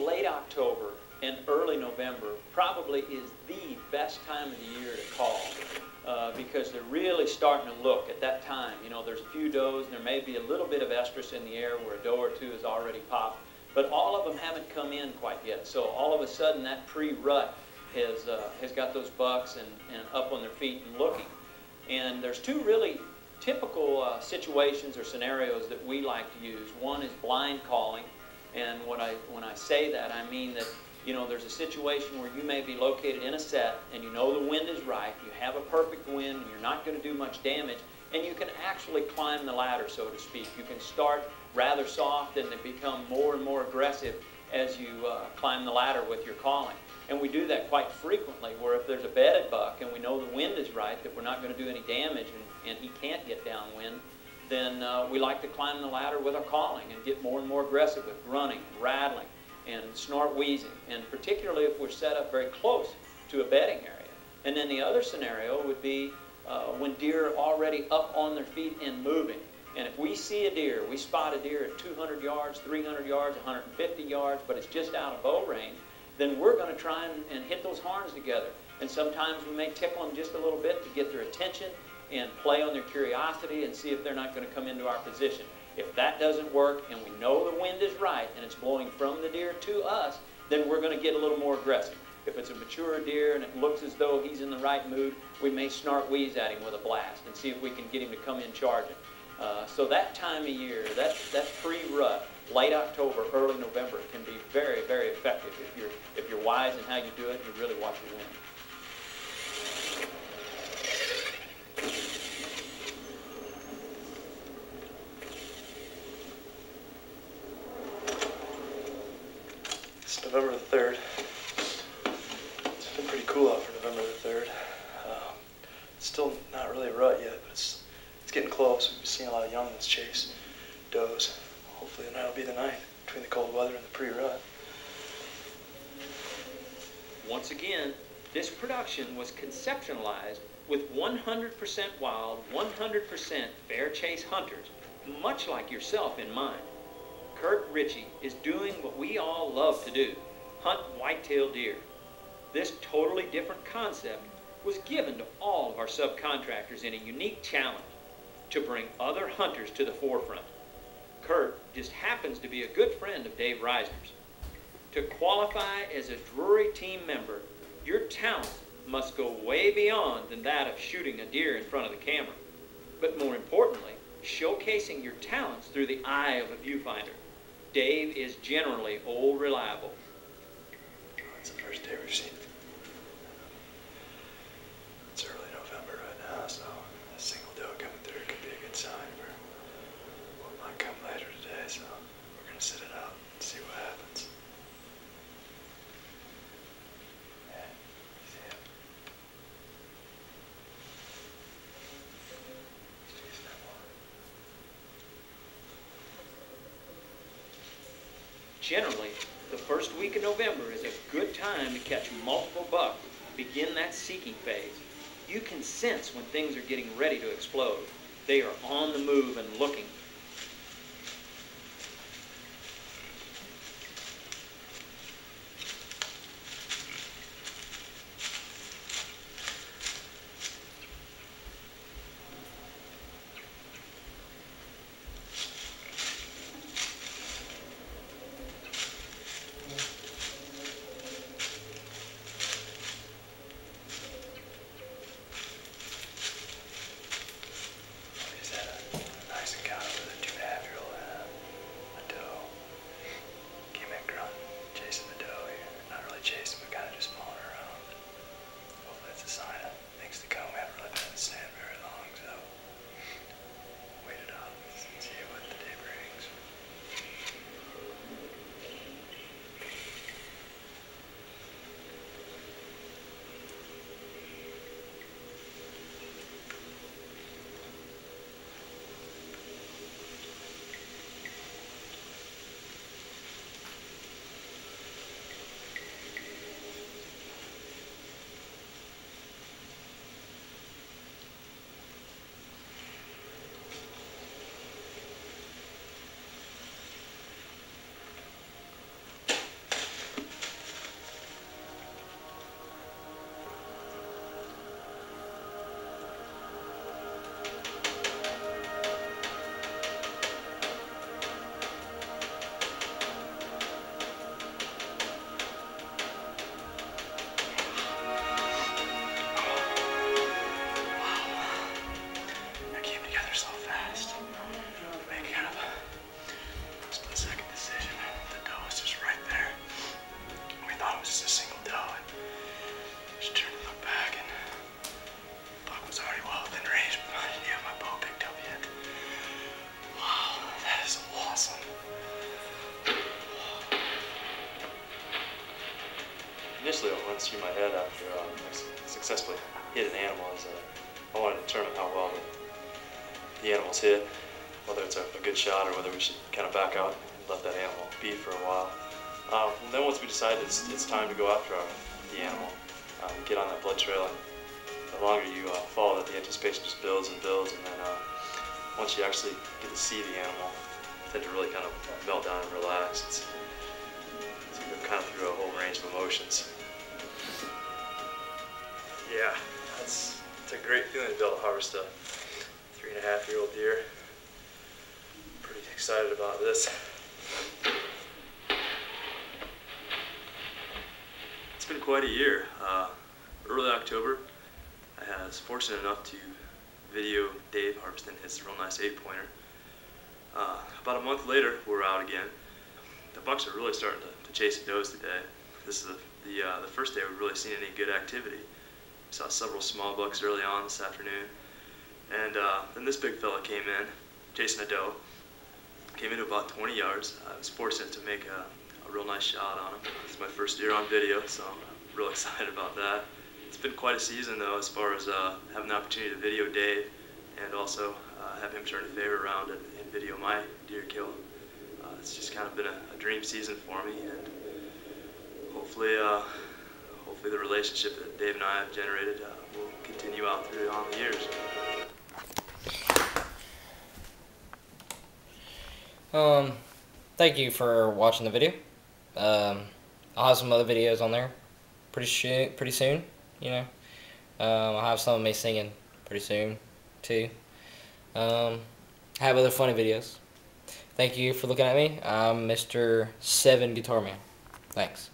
late October and early November probably is the best time of the year to call because they're really starting to look at that time. You know, there's a few does, and there may be a little bit of estrus in the air where a doe or two has already popped, but all of them haven't come in quite yet. So all of a sudden that pre-rut has got those bucks and up on their feet and looking. And there's two really typical situations or scenarios that we like to use. One is blind calling, and when I say that, I mean that, you know, there's a situation where you may be located in a set and you know the wind is right, you have a perfect wind, and you're not going to do much damage, and you can actually climb the ladder, so to speak. You can start rather soft and then become more and more aggressive as you climb the ladder with your calling. And we do that quite frequently, where if there's a bedded buck and we know the wind is right, that we're not going to do any damage and he can't get downwind, then we like to climb the ladder with our calling and get more and more aggressive with grunting and rattling and snort wheezing, and particularly if we're set up very close to a bedding area. And then the other scenario would be when deer are already up on their feet and moving. And if we see a deer, we spot a deer at 200 yards, 300 yards, 150 yards, but it's just out of bow range, then we're going to try and hit those horns together. And sometimes we may tickle them just a little bit to get their attention and play on their curiosity and see if they're not going to come into our position. If that doesn't work and we know the wind is right and it's blowing from the deer to us, then we're going to get a little more aggressive. If it's a mature deer and it looks as though he's in the right mood, we may snort wheeze at him with a blast and see if we can get him to come in charging. So that time of year, that pre-rut, late October, early November, can be very, very effective if you're wise in how you do it and you really watch your wind. It's November the 3rd. It's been pretty cool out for November the 3rd. It's still not really a rut yet, but it's getting close. We've been seeing a lot of young ones chase does. Hopefully tonight will be the night between the cold weather and the pre-rut. Once again, this production was conceptualized with 100% wild, 100% fair chase hunters, much like yourself in mind. Kurt Ritchie is doing what we all love to do, hunt white-tailed deer. This totally different concept was given to all of our subcontractors in a unique challenge to bring other hunters to the forefront. Kurt just happens to be a good friend of Dave Reisner's. To qualify as a Drury team member, your talent must go way beyond than that of shooting a deer in front of the camera, but more importantly, showcasing your talents through the eye of a viewfinder. Dave is generally old reliable. It's the first day we've seen. It's early November right now, so a single doe coming through could be a good sign for what might come later today, so we're going to sit it out and see what happens. Yeah, you see it? Generally, the first week of November is a good time to catch multiple bucks, begin that seeking phase. You can sense when things are getting ready to explode. They are on the move and looking. He's had a nice encounter initially what runs through my head after I successfully hit an animal is I want to determine how well the animal's hit, whether it's a good shot or whether we should kind of back out and let that animal be for a while. Then once we decide it's time to go after the animal, get on that blood trail, and the longer you follow it, the anticipation just builds and builds, and then once you actually get to see the animal, you tend to really kind of melt down and relax. You go kind of through a whole range of emotions. Yeah, it's a great feeling to be able to harvest a 3.5-year-old deer. Pretty excited about this. It's been quite a year. Early October, I was fortunate enough to video Dave harvesting his real nice 8-pointer. About a month later, we're out again. The bucks are really starting to chase the does today. This is the first day we've really seen any good activity. We saw several small bucks early on this afternoon, and then this big fella came in, chasing a doe. Came into about 20 yards. I was fortunate to make a real nice shot on him. It's my first deer on video, so I'm real excited about that. It's been quite a season though, as far as having the opportunity to video Dave, and also have him turn a favor around and video my deer kill. It's just kind of been a dream season for me, and hopefully the relationship that Dave and I have generated will continue out through all the years. Thank you for watching the video. I'll have some other videos on there pretty soon, you know. I'll have some of me singing pretty soon too. I have other funny videos. Thank you for looking at me. I'm Mr. 7 Guitar Man. Thanks.